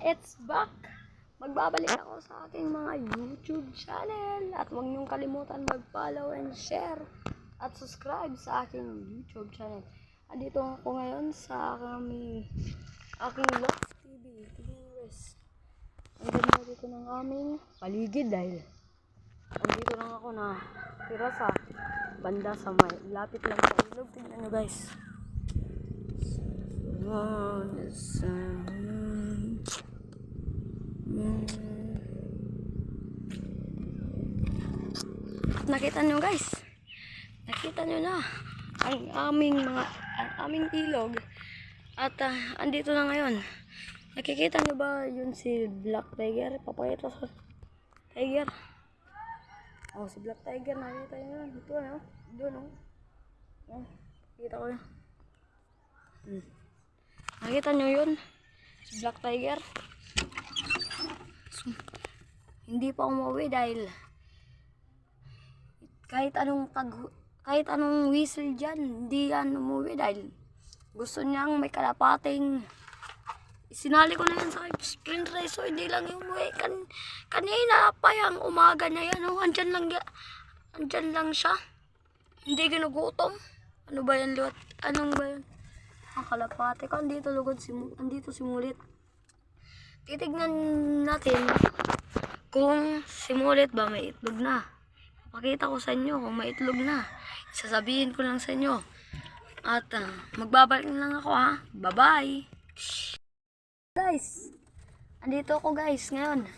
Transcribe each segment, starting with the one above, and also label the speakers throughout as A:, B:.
A: it's back! Magbabalik ako sa aking mga YouTube channel. At huwag niyong kalimutan mag-follow and share at subscribe sa aking YouTube channel. Andito ako ngayon sa aking Lost TV. TVS. Ang ganda dito ng aming paligid dahil andito lang ako na tira sa banda sa may lapit lang sa ilog. Tingnan nyo guys. Nakita nyo guys, nakita nyo na ang aming ilog at andito na ngayon. Nakikita nyo ba yun si Black Tiger? Papakita sa Tiger. Oh, si Black Tiger, nakita nyo yun. Ito na, doon oh. Nakita ko yun. Nakita nyo yun? Si Black Tiger. So, hindi pa umuwi dahil kahit anong whistle dyan, hindi yan umuwi dahil gusto niyang may kalapating. Sinali ko na yan sa sprint race, so hindi lang yung umuwi. Kanina pa yung umaga na yan, oh, andyan lang siya. Hindi ginugutom. Ano ba yan, Lot? Anong ba yan? Ang kalapate ko, andito si Mulit. Titignan natin kung si Mulit ba may itlog na. Pakita ko sa inyo kung may itlog na. Sasabihin ko lang sa inyo. At magbabalik lang ako ha. Bye-bye. Guys, andito ako guys ngayon.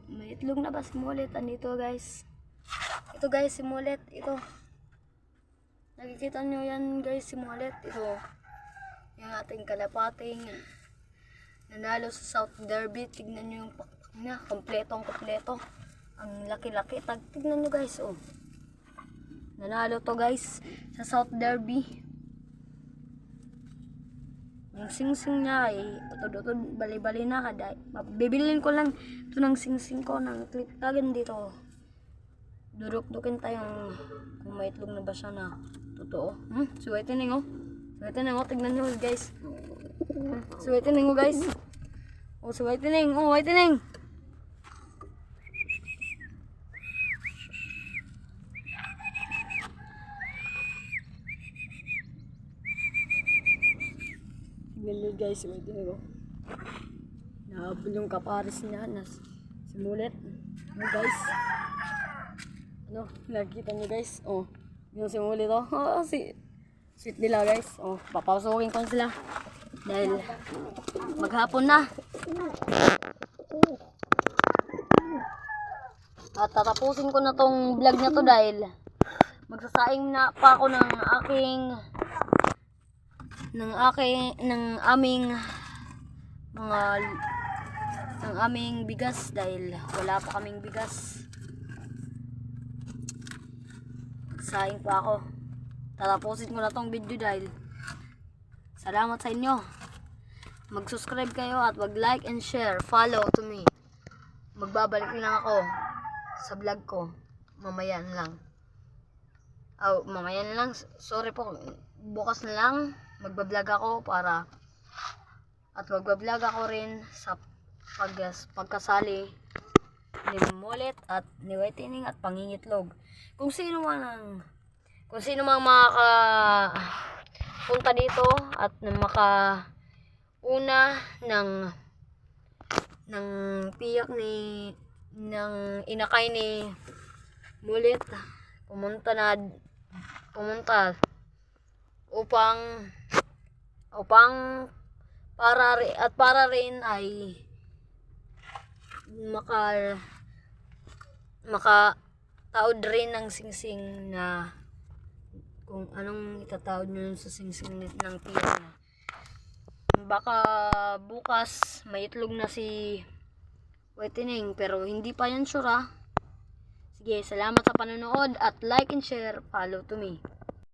A: May itlog na ba si Mulit? Andito guys. Ito guys si Mulit. Ito. Nakikita nyo yan guys si Mulit. Ito. Yung ating kalapating nanalo sa South Derby. Tignan nyo yung pakpak niya. Kompletong-kompleto. Ang laki-laki. Tignan nyo guys. Oh. Nanalo to guys sa South Derby. Yung sing-sing niya ay utod-utod bali-bali na kada. Bibilin ko lang ito ng sing-sing ko ng clip tagan dito. Duduk-dukin tayong kung may itlog na ba siya na totoo. Suwetining oh. Suwetining oh. Tignan nyo guys. Suwetining oh guys. Oh suwetining. Oh whitening. Tignan guys, suwetining oh. Nahabol yung kapares niya na si Mulit. Ano guys? Ano? Nakikita nyo guys? Oh. Yung si Mulit oh. Oh sweet nila guys. Oh, papasukin ko sila. Dahil maghapon na. At tatapusin ko na tong vlog na to dahil magsasaing na pa ako ng aming bigas dahil wala pa kaming bigas. Magsaing pa ako. Tatapusin ko na tong video dahil salamat sa inyo. Mag-subscribe kayo at mag-like and share. Follow to me. Magbabalik lang ako sa vlog ko. Mamaya na lang. Oh, mamaya na lang. Sorry po. Bukas na lang magbablog ako at magbablog ako rin sa pagkasali ni Mulit at ni Whitening at pangingitlog. Kung sino mang makakapunta dito at makauna ng piyak ng inakay ni Mulit, pumunta upang para rin ay makataod rin ng singsing na kung anong itatawad nyo sa singsing ng piyak na. Baka bukas may itlog na si Whitening pero hindi pa yan sure ha. Sige, salamat sa panonood at like and share. Follow to me.